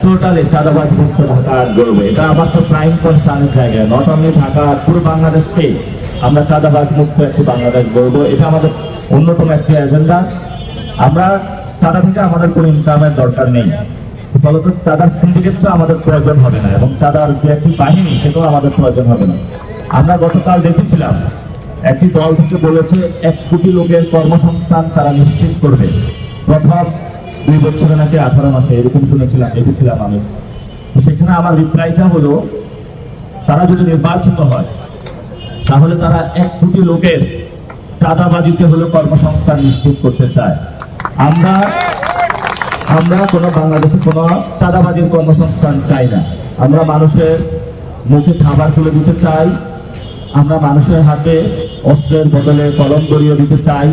Totally চাঁদাবাজ মুক্ত ঢাকা গড়বো, এটা আমার তো প্রাইম কনসার্নের জায়গা। নট অনলি ঢাকা, পুরো বাংলাদেশকে আমরা চাঁদাবাজ মুক্ত একটি বাংলাদেশ গড়বো, এটা আমাদের অন্যতম একটি এজেন্ডা। আমরা চাঁদা থেকে আমাদের কোনো ইনকামের দরকার নেই, ফলত চাঁদার সিন্ডিকেটটা আমাদের প্রয়োজন হবে না, এবং চাঁদার যে একটি বাহিনী সেটাও আমাদের প্রয়োজন হবে না। আমরা গতকাল দেখেছিলাম একটি দল থেকে বলেছে 1 কোটি লোকের কর্মসংস্থান তারা নিশ্চিত করবে প্রথম 2 বছরে নাকি 18 মাসে, এরকম দেখেছিলাম আমি। সেখানে আমার রিপ্লাইটা হলো, তারা যদি নির্বাচিত হয় তাহলে তারা 1 কোটি লোকের চাঁদাবাজিতে হলো কর্মসংস্থান নিশ্চিত করতে চায়। আমরা কোনো বাংলাদেশে কোনো চাঁদাবাজির কর্মসংস্থান চাই না। আমরা মানুষের মুখে খাবার তুলে দিতে চাই, আমরা মানুষের হাতে অস্ত্রের বদলে কলম ধরিয়ে দিতে চাই,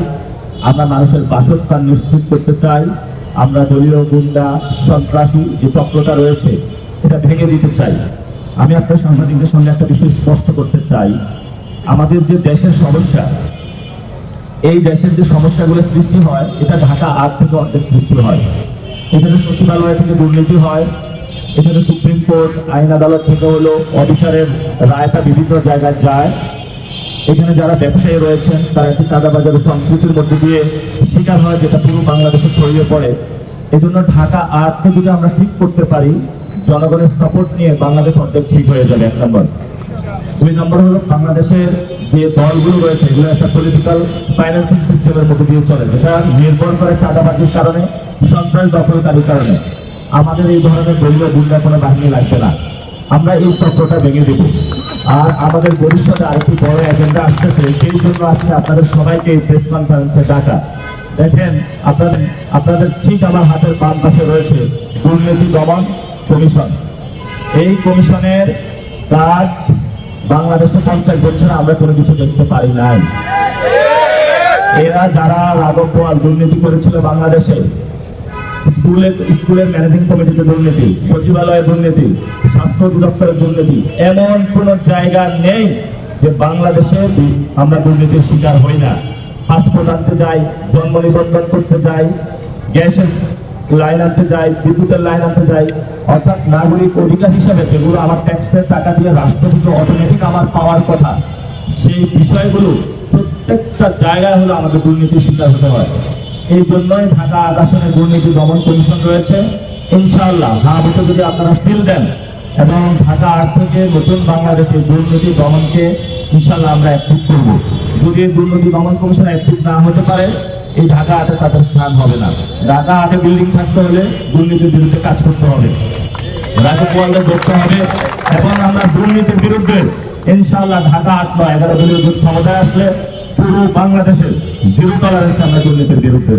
আমরা মানুষের বাসস্থান নিশ্চিত করতে চাই, আমরা দলীয় গুন্ডা সন্ত্রাসী যে চক্রটা রয়েছে এটা ভেঙে দিতে চাই। আমি আপনার সাংবাদিকদের সঙ্গে একটা বিষয় স্পষ্ট করতে চাই, আমাদের যে দেশের সমস্যা, এই দেশের যে সমস্যাগুলো সৃষ্টি হয় এটা ঢাকা 8 থেকে অর্ধেক সৃষ্টি হয়। এখানে সচিবালয় থেকে দুর্নীতি হয়, এখানে সুপ্রিম কোর্ট আইন আদালত থেকে হলো অবিচারের রায়টা বিভিন্ন জায়গায় যায়, এখানে যারা ব্যবসায়ী রয়েছেন তারা একটি চাঁদাবাজারের সংস্কৃতির মধ্যে দিয়ে শিকার হয়, যেটা পুরো বাংলাদেশে ছড়িয়ে পড়ে। এই জন্য ঢাকা 8কে যদি আমরা ঠিক করতে পারি, জনগণের সাপোর্ট নিয়ে বাংলাদেশ অর্ধেক ঠিক হয়ে যাবে, 1 নম্বর। 2 নম্বর হলো বাংলাদেশের যে দলগুলো রয়েছে এগুলো একটা পলিটিক্যাল ফাইন্যান্সিং সিস্টেমের মধ্যে দিয়ে চলে, যেটা নির্ভর করে চাঁদাবাজির কারণে, সন্ত্রাস দখলকারীর কারণে। আমাদের এই ধরনের দলীয় গুন্ডা কোনো বাহিনী লাগবে না, আমরা এই চক্রটা ভেঙে দেব। আর আমাদের ভবিষ্যতে আরেকটি বড় এজেন্ডা আসতেছে, সেই জন্য আজকে আপনাদের সবাইকে এই প্রেস কনফারেন্সে ডাকা। দেখেন, আপনাদের ঠিক আমার হাতের বাম পাশে রয়েছে দুর্নীতি দমন কমিশন। এই কমিশনের কাজ বাংলাদেশে 50 বছরে আমরা কোনো কিছু দেখতে পারি নাই। এরা যারা রাজত্ব দুর্নীতি করেছিল বাংলাদেশে, স্কুলের ম্যানেজিং কমিটিতে দুর্নীতি, সচিবালয়ের দুর্নীতি, স্বাস্থ্য অধিদপ্তরের দুর্নীতি, এমন কোন জায়গা নেই যে বাংলাদেশে আমরা দুর্নীতির শিকার হই না। পাসপোর্ট আনতে যাই, জন্ম নিবন্ধন করতে যাই, গ্যাসের লাইন আনতে যাই, বিদ্যুতের লাইন আনতে যাই, অর্থাৎ নাগরিক অধিকার হিসাবে যেগুলো আমার ট্যাক্সের টাকা দিয়ে রাষ্ট্র থেকে অটোমেটিক আমার পাওয়ার কথা, সেই বিষয়গুলো প্রত্যেকটা জায়গায় হলো আমাদের দুর্নীতির শিকার হতে হয়। এই জন্যই ঢাকা 8 আসনে দুর্নীতি দমন কমিশন রয়েছে। ইনশাআল্লাহ ভাবতে যদি আপনারা সিল দেন এবং ঢাকা 8 থেকে নতুন বাংলাদেশের দুর্নীতি দমনকে ইনশাআল্লাহ আমরা অ্যাক্টিভ করব। যদি দুর্নীতি দমন কমিশন অ্যাক্টিভ না হতে পারে, এই ঢাকা 8-এ তাদের স্থান হবে না। ঢাকা 8-এ বিল্ডিং থাকতে হলে দুর্নীতির বিরুদ্ধে কাজ করতে হবে, রাজপথে করতে হবে, এবং আমরা দুর্নীতির বিরুদ্ধে ইনশাআল্লাহ ঢাকা 8 বা 11 দলীয় জোট ক্ষমতায় আসলে পুরো বাংলাদেশের জিরো টলারেন্স আমরা দুর্নীতির বিরুদ্ধে।